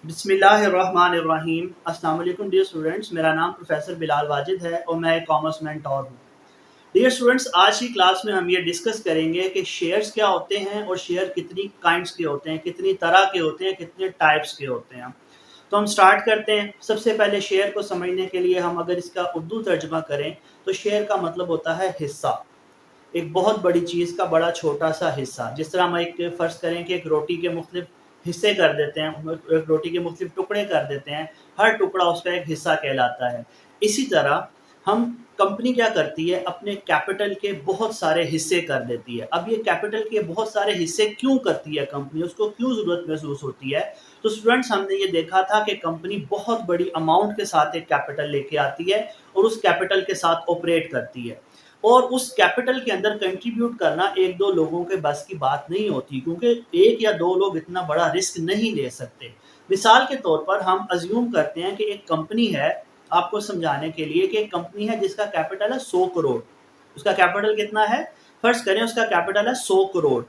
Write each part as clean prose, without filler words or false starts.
बिस्मिल्लाहिर्रहमानिर्रहीम। अस्सलाम वालेकुम डियर स्टूडेंट्स, मेरा नाम प्रोफेसर बिलाल वाजिद है और मैं एक कॉमर्स मेंटोर हूँ। डियर स्टूडेंट्स, आज की क्लास में हम ये डिस्कस करेंगे कि शेयर्स क्या होते हैं और शेयर कितनी काइंड्स के होते हैं, कितनी तरह के होते हैं, कितने टाइप्स के होते हैं। तो हम स्टार्ट करते हैं। सबसे पहले शेयर को समझने के लिए हम अगर इसका उर्दू तर्जमा करें तो शेयर का मतलब होता है हिस्सा, एक बहुत बड़ी चीज़ का बड़ा छोटा-सा हिस्सा। जिस तरह हम एक फ़र्ज़ करें कि एक रोटी के मुख्तलिफ़ हिस्से कर देते हैं, एक रोटी के मुख्तलिफ़ टुकड़े कर देते हैं, हर टुकड़ा उसका एक हिस्सा कहलाता है। इसी तरह हम कंपनी क्या करती है, अपने कैपिटल के बहुत सारे हिस्से कर देती है। अब ये कैपिटल के बहुत सारे हिस्से क्यों करती है कंपनी, उसको क्यों ज़रूरत महसूस होती है? तो स्टूडेंट्स, हमने ये देखा था कि कंपनी बहुत बड़ी अमाउंट के साथ एक कैपिटल लेके आती है और उस कैपिटल के साथ ऑपरेट करती है। और उस कैपिटल के अंदर कंट्रीब्यूट करना एक दो लोगों के बस की बात नहीं होती, क्योंकि एक या दो लोग इतना बड़ा रिस्क नहीं ले सकते। मिसाल के तौर पर हम अज्यूम करते हैं कि एक कंपनी है, आपको समझाने के लिए कि एक कंपनी है जिसका कैपिटल है 100 करोड़। उसका कैपिटल कितना है? फर्ज करें उसका कैपिटल है 100 करोड़।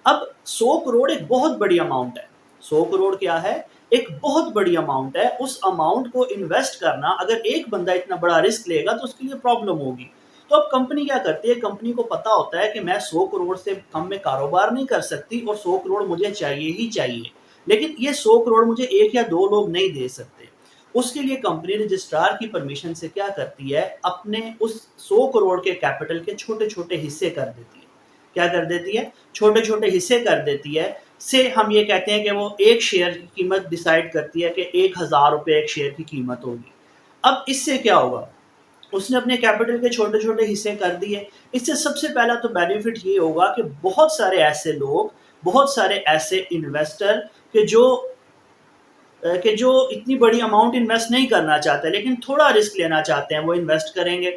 अब 100 करोड़ एक बहुत बड़ी अमाउंट है। 100 करोड़ क्या है? एक बहुत बड़ी अमाउंट है। उस अमाउंट को इन्वेस्ट करना, अगर एक बंदा इतना बड़ा रिस्क लेगा तो उसके लिए प्रॉब्लम होगी। तो अब कंपनी क्या करती है, कंपनी को पता होता है कि मैं 100 करोड़ से कम में कारोबार नहीं कर सकती और 100 करोड़ मुझे चाहिए ही चाहिए। लेकिन ये 100 करोड़ मुझे एक या दो लोग नहीं दे सकते। उसके लिए कंपनी रजिस्ट्रार की परमिशन से क्या करती है, अपने उस 100 करोड़ के कैपिटल के छोटे-छोटे हिस्से कर देती है। क्या कर देती है? छोटे-छोटे हिस्से कर देती है। से हम ये कहते हैं कि वो एक शेयर की कीमत डिसाइड करती है कि 1000 रुपए एक शेयर की कीमत होगी। अब इससे क्या होगा? उसने अपने कैपिटल के छोटे-छोटे हिस्से कर दिए। इससे सबसे पहला तो बेनिफिट ये होगा कि बहुत सारे ऐसे लोग, बहुत सारे ऐसे इन्वेस्टर कि जो इतनी बड़ी अमाउंट इन्वेस्ट नहीं करना चाहते, लेकिन थोड़ा रिस्क लेना चाहते हैं, वो इन्वेस्ट करेंगे।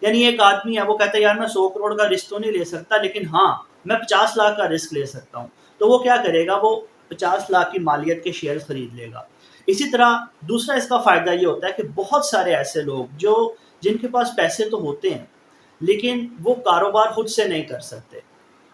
यानी एक आदमी है, वो कहता है यार मैं 100 करोड़ का रिस्क तो नहीं ले सकता, लेकिन हाँ, मैं 50 लाख का रिस्क ले सकता हूँ। तो वो क्या करेगा, वो 50 लाख की मालियत के शेयर खरीद लेगा। इसी तरह दूसरा इसका फ़ायदा ये होता है कि बहुत सारे ऐसे लोग जो जिनके पास पैसे तो होते हैं, लेकिन वो कारोबार खुद से नहीं कर सकते।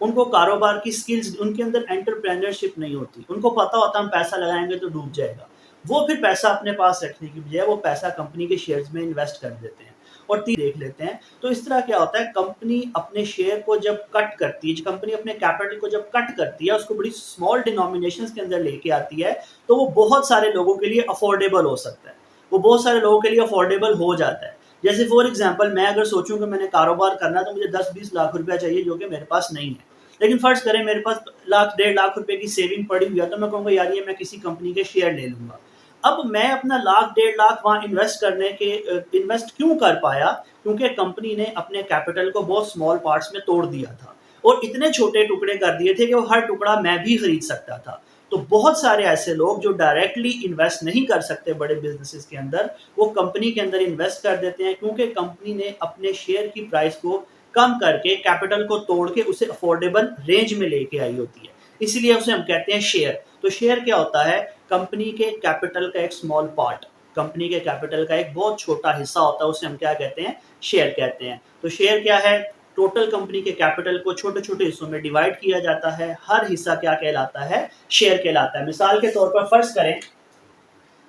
उनको कारोबार की स्किल्स, उनके अंदर एंटरप्रेन्योरशिप नहीं होती। उनको पता होता है हम पैसा लगाएँगे तो डूब जाएगा। वो फिर पैसा अपने पास रखने की बजाय वो पैसा कंपनी के शेयर्स में इन्वेस्ट कर देते हैं और देख लेते हैं। तो इस तरह क्या होता है, कंपनी अपने शेयर को जब कट करती है, कंपनी अपने कैपिटल को जब कट करती है, उसको बड़ी स्मॉल डिनोमिनेशंस के अंदर लेके आती है, तो वो बहुत सारे लोगों के लिए अफोर्डेबल हो सकता है। वो बहुत सारे लोगों के लिए अफोर्डेबल हो जाता है। जैसे फॉर एग्जांपल, मैं अगर सोचूं कि मैंने कारोबार करना है तो मुझे 10-20 लाख रुपया चाहिए, जो कि मेरे पास नहीं है। लेकिन फर्ज करें मेरे पास लाख 1.5 लाख रुपए की सेविंग पड़ी हुई है, तो मैं कहूँगा यार ये मैं किसी कंपनी के शेयर ले लूँगा। अब मैं अपना लाख 1.5 लाख वहाँ इन्वेस्ट क्यों कर पाया? क्योंकि कंपनी ने अपने कैपिटल को बहुत स्मॉल पार्ट्स में तोड़ दिया था और इतने छोटे टुकड़े कर दिए थे कि वो हर टुकड़ा मैं भी खरीद सकता था। तो बहुत सारे ऐसे लोग जो डायरेक्टली इन्वेस्ट नहीं कर सकते बड़े बिज़नेसेस के अंदर, वो कंपनी के अंदर इन्वेस्ट कर देते हैं, क्योंकि कंपनी ने अपने शेयर की प्राइस को कम करके, कैपिटल को तोड़ के उसे अफोर्डेबल रेंज में लेके आई होती है। इसलिए उसे हम कहते हैं शेयर। तो शेयर क्या होता है? कंपनी के कैपिटल का एक स्मॉल पार्ट, कंपनी के कैपिटल का एक बहुत छोटा हिस्सा होता है, उसे हम क्या कहते हैं? शेयर कहते हैं। तो शेयर क्या है? टोटल कंपनी के कैपिटल को छोटे-छोटे हिस्सों में डिवाइड किया जाता है। हर हिस्सा क्या कहलाता है? शेयर कहलाता है। मिसाल के तौर पर फर्ज़ करें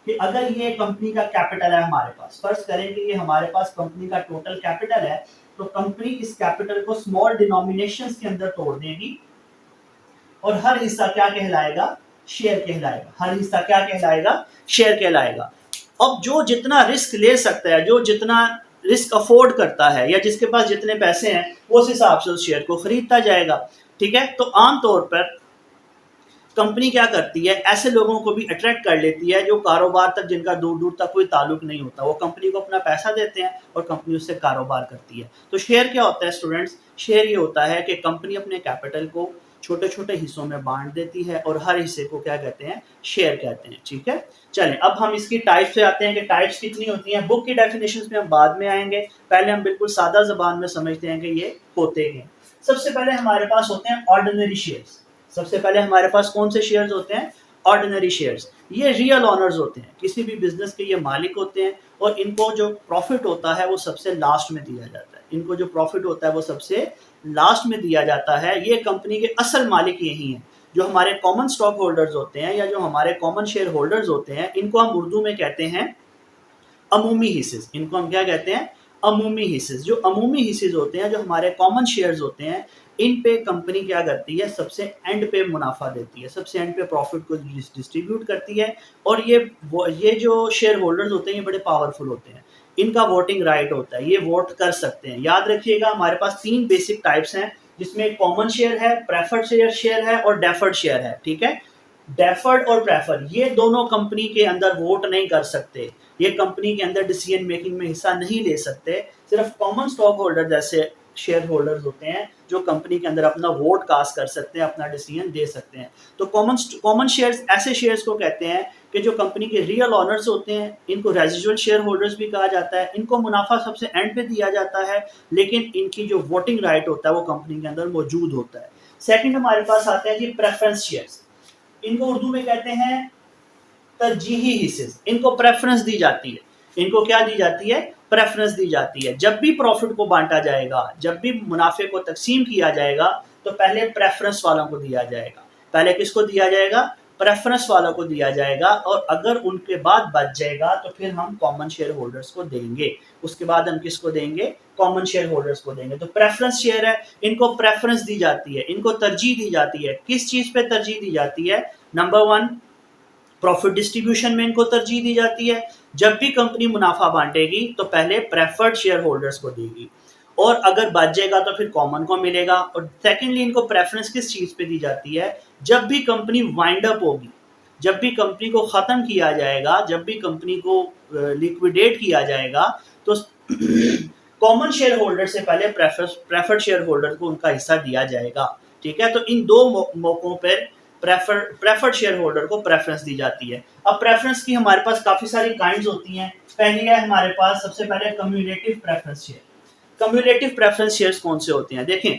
कि अगर ये कंपनी का कैपिटल है हमारे पास, फर्ज़ करें कि ये हमारे पास कंपनी का टोटल कैपिटल है, तो कंपनी इस कैपिटल को स्मॉल डिनोमिनेशंस के अंदर तोड़ देगी और हर हिस्सा क्या कहलाएगा? शेयर कहलाएगा। हर हिस्सा क्या कहलाएगा? शेयर कहलाएगा। अब जो जितना रिस्क ले सकता है, जो जितना रिस्क अफोर्ड करता है, या जिसके पास जितने पैसे हैं, वो उस हिसाब से उस शेयर को खरीदता जाएगा। ठीक है? तो आम तौर पर कंपनी क्या करती है, ऐसे लोगों को भी अट्रैक्ट कर लेती है जो कारोबार तक, जिनका दूर दूर तक कोई ताल्लुक नहीं होता। वो कंपनी को अपना पैसा देते हैं और कंपनी उससे कारोबार करती है। तो शेयर क्या होता है स्टूडेंट्स? शेयर ये होता है कि कंपनी अपने कैपिटल को छोटे छोटे हिस्सों में बांट देती है और हर हिस्से को क्या कहते हैं? शेयर कहते हैं। ठीक है, चलें अब हम इसकी टाइप्स पे आते हैं कि टाइप्स कितनी होती हैं। बुक की डेफिनेशन में हम बाद में आएंगे, पहले हम बिल्कुल सादा जबान में समझते हैं कि ये होते हैं। सबसे पहले हमारे पास होते हैं ऑर्डिनरी शेयर्स। सबसे पहले हमारे पास कौन से शेयर्स होते हैं? Ordinary shares. ये रियल ओनर्स होते हैं, किसी भी बिजनेस के ये मालिक होते हैं और इनको जो प्रॉफिट होता है वो सबसे लास्ट में दिया जाता है। इनको जो प्रॉफिट होता है वो सबसे लास्ट में दिया जाता है। ये कंपनी के असल मालिक यही हैं। जो हमारे कॉमन स्टॉक होल्डर्स होते हैं या जो हमारे कॉमन शेयर होल्डर्स होते हैं, इनको हम उर्दू में कहते हैं अमूमी हिस्सेस। इनको हम क्या कहते हैं? अमूमी हिस्सेस। जो अमूमी हिस्सेस होते हैं, जो हमारे कॉमन शेयर्स होते हैं, इन पे कंपनी क्या करती है? सबसे एंड पे मुनाफा देती है, सबसे एंड पे प्रॉफिट को डिस्ट्रीब्यूट करती है। और ये जो शेयर होल्डर्स होते हैं, ये बड़े पावरफुल होते हैं, इनका वोटिंग राइट होता है, ये वोट कर सकते हैं। याद रखिएगा, हमारे पास 3 बेसिक टाइप्स हैं, जिसमें कॉमन शेयर है, प्रेफर्ड शेयर है और डेफर्ड शेयर है। ठीक है? डेफर्ड और प्रेफर, ये दोनों कंपनी के अंदर वोट नहीं कर सकते, ये कंपनी के अंदर डिसीजन मेकिंग में हिस्सा नहीं ले सकते। सिर्फ कॉमन स्टॉक होल्डर जैसे शेयर होल्डर्स होते हैं जो कंपनी के अंदर अपना वोट कास्ट कर सकते हैं, अपना डिसीजन दे सकते हैं। तो कॉमन शेयर्स ऐसे शेयर्स को कहते हैं कि जो कंपनी के रियल ऑनर्स होते हैं, इनको रेजिजुअल शेयर होल्डर्स भी कहा जाता है। इनको मुनाफा सबसे एंड पे दिया जाता है, लेकिन इनकी जो वोटिंग राइट होता है वो कंपनी के अंदर मौजूद होता है। सेकंड हमारे पास आते हैं जी प्रेफरेंस शेयर्स। इनको उर्दू में कहते हैं तरजीही हिस्से। इनको प्रेफरेंस दी जाती है। इनको क्या दी जाती है? प्रेफरेंस दी जाती है। जब भी प्रॉफिट को बांटा जाएगा, जब भी मुनाफे को तकसीम किया जाएगा, तो पहले प्रेफरेंस वालों को दिया जाएगा। पहले किसको दिया जाएगा? प्रेफरेंस वालों को दिया जाएगा। और अगर उनके बाद बच जाएगा तो फिर हम कॉमन शेयर होल्डर्स को देंगे। उसके बाद हम किसको देंगे? कॉमन शेयर होल्डर्स को देंगे। तो प्रेफरेंस शेयर है, इनको प्रेफरेंस दी जाती है, इनको तरजीह दी जाती है। किस चीज पे तरजीह दी जाती है? नंबर 1, प्रॉफिट डिस्ट्रीब्यूशन में इनको तरजीह दी जाती है। जब भी कंपनी मुनाफा बांटेगी तो पहले प्रेफर्ड शेयर होल्डर्स को देगी, और अगर बच जाएगा तो फिर कॉमन को मिलेगा। और सेकेंडली, इनको प्रेफरेंस किस चीज पे दी जाती है? जब भी कंपनी वाइंड अप होगी, जब भी कंपनी को खत्म किया जाएगा, जब भी कंपनी को लिक्विडेट किया जाएगा, तो कॉमन शेयर होल्डर से पहले प्रेफर्ड शेयर होल्डर को उनका हिस्सा दिया जाएगा। ठीक है? तो इन दो मौकों पर प्रेफर्ड शेयर होल्डर को प्रेफरेंस दी जाती है। अब प्रेफरेंस की हमारे पास काफी सारी काइंड्स होती हैं। पहली है हमारे पास सबसे पहले cumulative preference share. Cumulative preference shares कौन से होते हैं? देखें,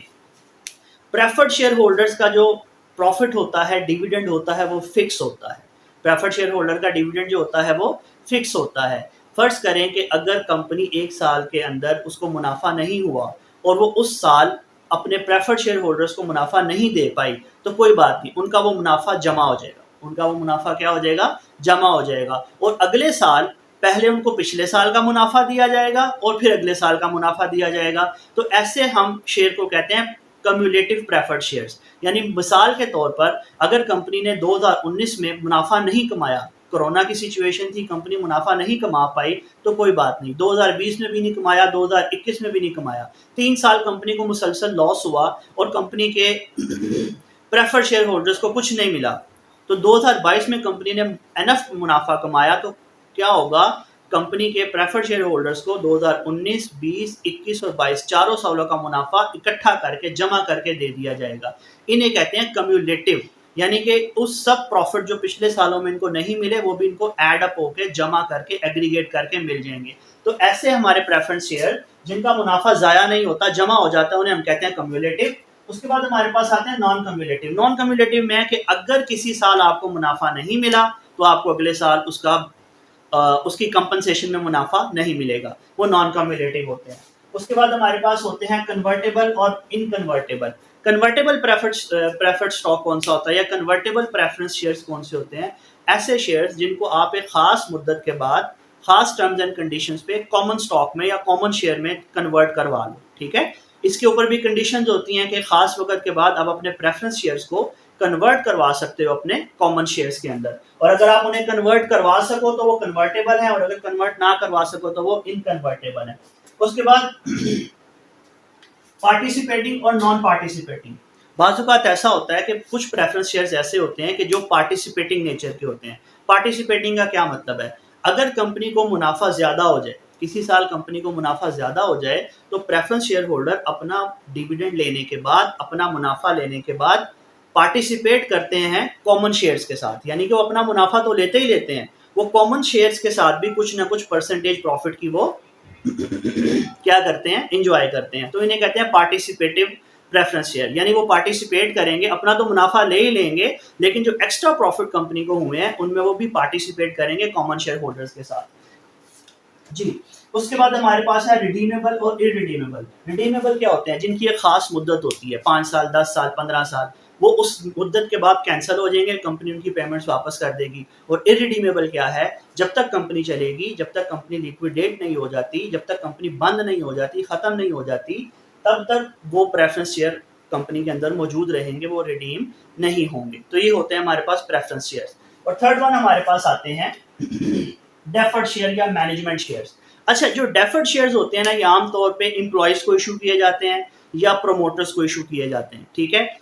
प्रेफर्ड शेयर होल्डर्स का जो प्रॉफिट होता है, डिविडेंड होता है, वो फिक्स होता है। प्रेफर्ड शेयर होल्डर का डिविडेंड जो होता है वो फिक्स होता है। फर्ज करें कि अगर कंपनी 1 साल के अंदर उसको मुनाफा नहीं हुआ और वो उस साल अपने प्रेफर्ड शेयर होल्डर्स को मुनाफा नहीं दे पाई, तो कोई बात नहीं, उनका वो मुनाफा जमा हो जाएगा। उनका वो मुनाफा क्या हो जाएगा? जमा हो जाएगा। और अगले साल पहले उनको पिछले साल का मुनाफा दिया जाएगा और फिर अगले साल का मुनाफा दिया जाएगा। तो ऐसे हम शेयर को कहते हैं कम्युलेटिव प्रेफर्ड शेयर्स। यानी मिसाल के तौर पर, अगर कंपनी ने 2019 में मुनाफा नहीं कमाया, कोरोना की सिचुएशन थी, कंपनी मुनाफा नहीं कमा पाई, तो कोई बात नहीं, 2020 में भी नहीं कमाया, 2021 में भी नहीं कमाया, 3 साल कंपनी को मुसलसल लॉस हुआ और कंपनी के प्रेफर्ड शेयर होल्डर्स को कुछ नहीं मिला, तो 2022 में कंपनी ने एनफ मुनाफा कमाया, तो क्या होगा? कंपनी के प्रेफर्ड शेयर होल्डर्स को 2019, 20, 21 और 22 चारों सालों का मुनाफा इकट्ठा करके जमा करके दे दिया जाएगा। इन्हें कहते हैं कम्युलेटिव। यानी कि उस सब प्रॉफिट जो पिछले सालों में इनको नहीं मिले, वो भी इनको ऐड अप होके जमा करके एग्रीगेट करके मिल जाएंगे। तो ऐसे हमारे प्रेफरेंस शेयर जिनका मुनाफा ज़ाया नहीं होता, जमा हो जाता है, उन्हें हम कहते हैं कम्युलेटिव। उसके बाद हमारे पास आते हैं नॉन कम्युलेटिव। नॉन कम्युलेटिव में है कि अगर किसी साल आपको मुनाफा नहीं मिला तो आपको अगले साल उसकी कंपनसेशन में मुनाफा नहीं मिलेगा, वो नॉन कम्युलेटिव होते हैं। उसके बाद हमारे पास होते हैं कन्वर्टेबल और इनकन्वर्टेबल। कन्वर्टेबल प्रेफर्ड स्टॉक कौन सा होता है, या कन्वर्टेबल प्रेफरेंस शेयर्स कौन से होते हैं? ऐसे शेयर्स जिनको आप एक खास मुद्दत के बाद खास टर्म्स एंड कंडीशंस पे कॉमन स्टॉक में या कॉमन शेयर में कन्वर्ट करवा लो। ठीक है? इसके ऊपर भी कंडीशंस होती हैं कि खास वक्त के बाद आप अपने प्रेफरेंस शेयर्स को कन्वर्ट करवा सकते हो अपने कॉमन शेयर्स के अंदर, और अगर आप उन्हें कन्वर्ट करवा सको तो वो कन्वर्टेबल है, और अगर कन्वर्ट ना करवा सको तो वो इनकन्वर्टेबल है। उसके बाद पार्टिसिपेटिंग और नॉन पार्टिसिपेटिंग। बाज़ औक़ात ऐसा होता है कि कुछ प्रेफरेंस शेयर्स ऐसे होते हैं कि जो पार्टिसिपेटिंग नेचर के होते हैं। पार्टिसिपेटिंग का क्या मतलब है? अगर कंपनी को मुनाफा ज़्यादा हो जाए, किसी साल कंपनी को मुनाफा ज़्यादा हो जाए, तो प्रेफरेंस शेयर होल्डर अपना डिविडेंड लेने के बाद, अपना मुनाफा लेने के बाद पार्टिसिपेट करते हैं कॉमन शेयर्स के साथ। यानी कि वो अपना मुनाफा तो लेते ही लेते हैं, वो कॉमन शेयर्स के साथ भी कुछ ना कुछ परसेंटेज प्रॉफिट की वो क्या करते हैं? एंजॉय करते हैं। तो इन्हें कहते हैं पार्टिसिपेटिव प्रेफरेंस शेयर। यानी वो पार्टिसिपेट करेंगे, अपना तो मुनाफा ले ही लेंगे, लेकिन जो एक्स्ट्रा प्रॉफिट कंपनी को हुए हैं उनमें वो भी पार्टिसिपेट करेंगे कॉमन शेयर होल्डर्स के साथ। जी। उसके बाद हमारे पास है रिडीमेबल और इररिडीमेबल। रिडीमेबल क्या होते हैं? जिनकी एक खास मुद्दत होती है, 5 साल, 10 साल, 15 साल, वो उस मुद्दत के बाद कैंसिल हो जाएंगे, कंपनी उनकी पेमेंट्स वापस कर देगी। और इररिडीमेबल क्या है? जब तक कंपनी चलेगी, जब तक कंपनी लिक्विडेट नहीं हो जाती, जब तक कंपनी बंद नहीं हो जाती, खत्म नहीं हो जाती, तब तक वो प्रेफरेंस शेयर कंपनी के अंदर मौजूद रहेंगे, वो रिडीम नहीं होंगे। तो ये होते हैं हमारे पास प्रेफरेंस शेयर्स। और थर्ड वन हमारे पास आते हैं डेफर्ड शेयर या मैनेजमेंट शेयर्स। अच्छा, जो डेफर्ड शेयर्स होते हैं ना, ये आमतौर पे एम्प्लॉयज को इशू किए जाते हैं या प्रोमोटर्स को इशू किए जाते हैं, ठीक है।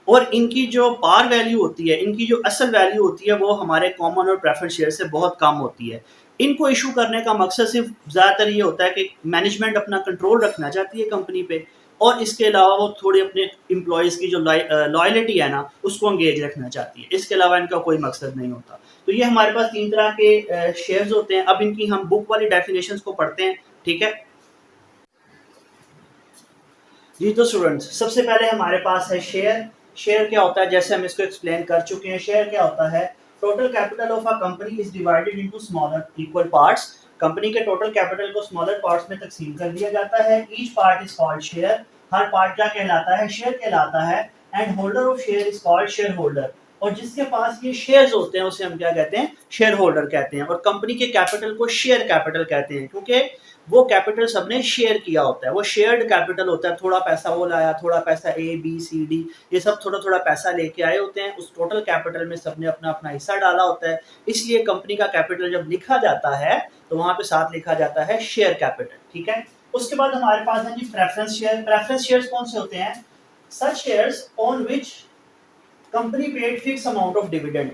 और इनकी जो पार वैल्यू होती है, इनकी जो असल वैल्यू होती है, वो हमारे कॉमन और प्रेफरेंस शेयर से बहुत कम होती है। इनको इशू करने का मकसद सिर्फ ज़्यादातर ये होता है कि मैनेजमेंट अपना कंट्रोल रखना चाहती है कंपनी पे, और इसके अलावा वो थोड़ी अपने एम्प्लॉयज़ की जो लॉयलिटी है ना, उसको एंगेज रखना चाहती है। इसके अलावा इनका कोई मकसद नहीं होता। तो ये हमारे पास 3 तरह के शेयर्स होते हैं। अब इनकी हम बुक वाली डेफिनेशंस को पढ़ते हैं, ठीक है। जी तो स्टूडेंट्स, सबसे पहले हमारे पास है शेयर। शेयर क्या होता है? जैसे हम इसको एक्सप्लेन कर चुके हैं। शेयर क्या होता है? Total capital of a company is divided into smaller equal parts. Company के टोटल कैपिटल को स्मॉलर पार्ट्स में तकसीम कर दिया जाता है। Each part is called share. Her part क्या कहलाता है? शेयर कहलाता है। And holder of share is called share holder. और जिसके पास ये शेयर्स होते हैं उसे हम क्या कहते हैं? शेयर होल्डर कहते हैं। और कंपनी के कैपिटल को शेयर कैपिटल कहते हैं, क्योंकि वो कैपिटल सबने शेयर किया होता है। वो शेयर्ड कैपिटल होता है। थोड़ा पैसा वो लाया, थोड़ा पैसा ए बी सी डी, ये सब थोड़ा थोड़ा पैसा लेके आए होते हैं। उस टोटल कैपिटल में सबने अपना अपना हिस्सा डाला होता है। इसलिए कंपनी का कैपिटल जब लिखा जाता है तो वहां पे साथ लिखा जाता है शेयर कैपिटल, ठीक है। उसके बाद हमारे पास है G preference share. Preference shares कौन से होते हैं? Such shares on which company paid fix amount of dividend.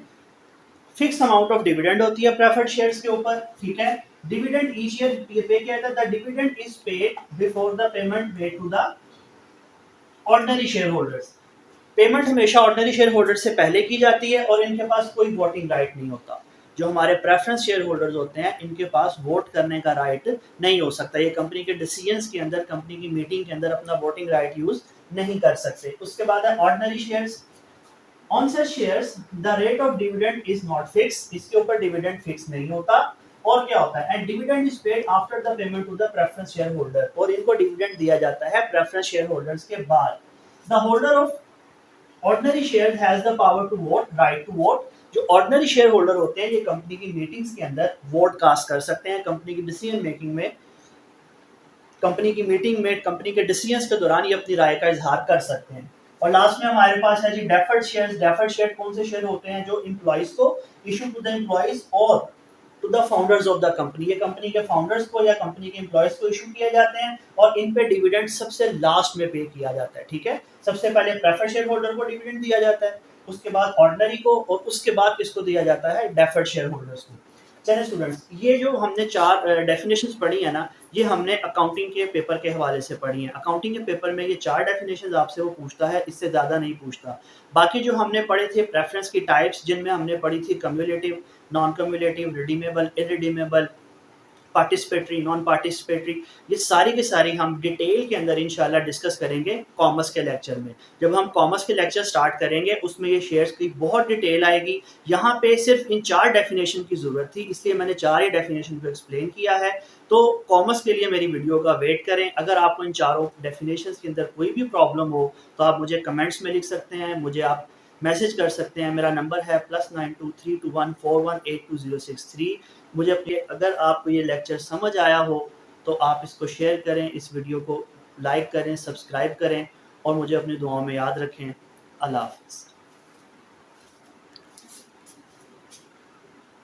Fix amount of dividend होती है प्रेफर्ड शेयर्स के ऊपर, ठीक है। डिविडेंड ईच ईयर पे किया जाता है। The dividend is paid before the payment made to the ordinary share holders. Payment हमेशा ऑर्डिनरी शेयर होल्डर से पहले की जाती है और इनके पास कोई वोटिंग राइट नहीं होता। जो हमारे प्रेफरेंस शेयर होल्डर्स होते हैं, इनके पास वोट करने का राइट नहीं हो सकता। ये कंपनी के डिसीजंस के अंदर, कंपनी की मीटिंग के अंदर अपना वोटिंग राइट यूज नहीं कर सकते। उसके बाद है ordinary shares. On such shares the rate of dividend is not fix. इसके ऊपर डिविडेंड फिक्स नहीं होता। और क्या होता है? And dividend is paid after the payment to the preference share holder. और इनको डिविडेंड दिया जाता है प्रेफरेंस शेयर होल्डर्स के बाद। The holder of ordinary share has the power to vote, right to vote. जो ऑर्डिनरी शेयर होल्डर होते हैं, ये कंपनी की मीटिंग्स के अंदर वोट कास्ट कर सकते हैं। कंपनी की डिसीजन मेकिंग में, कंपनी की मीटिंग में, कंपनी के डिसीजंस के दौरान ये अपनी राय का इजहार कर सकते हैं। और लास्ट में हमारे पास है जी डेफर्ड शेयर्स। डेफर्ड शेयर कौन से शेयर होते हैं? जो एम्प्लॉइज को इशू टू द एम्प्लॉइज और to the founders of the company. ये कंपनी के फाउंडर्स को या कंपनी के एम्प्लॉइज को इशू किए जाते हैं और इन पे डिविडेंड सबसे लास्ट में पे किया जाता है, ठीक है। सबसे पहले प्रेफर्ड शेयर होल्डर को डिविडेंड दिया जाता है, उसके बाद ऑर्डिनरी को, और उसके बाद किसको दिया जाता है? डेफर्ड शेयर होल्डर्स को। चलिए स्टूडेंट्स, ये जो हमने 4 डेफिनेशंस पढ़ी है ना, ये हमने अकाउंटिंग के पेपर के हवाले से पढ़ी है। अकाउंटिंग के पेपर में ये 4 डेफिनेशंस आपसे वो पूछता है, इससे ज़्यादा नहीं पूछता। बाकी जो हमने पढ़े थे प्रेफरेंस की टाइप्स, जिनमें हमने पढ़ी थी cumulative, non cumulative, redeemable, irredeemable, participatory, non participatory, ये सारी की सारी हम डिटेल के अंदर इंशाल्लाह डिस्कस करेंगे कॉमर्स के लेक्चर में। जब हम कॉमर्स के लेक्चर स्टार्ट करेंगे उसमें ये शेयर्स की बहुत डिटेल आएगी। यहाँ पे सिर्फ इन 4 डेफिनेशन की ज़रूरत थी, इसलिए मैंने 4 ही डेफिनेशन को एक्सप्लेन किया है। तो कॉमर्स के लिए मेरी वीडियो का वेट करें। अगर आपको इन चारों डेफिनेशन के अंदर कोई भी प्रॉब्लम हो तो आप मुझे कमेंट्स में लिख सकते हैं, मुझे आप मैसेज कर सकते हैं। मेरा नंबर है +923214182063। मुझे अपने, अगर आपको ये लेक्चर समझ आया हो तो आप इसको शेयर करें, इस वीडियो को लाइक करें, सब्सक्राइब करें और मुझे अपनी दुआओं में याद रखें। अल्लाह हाफ़िज़।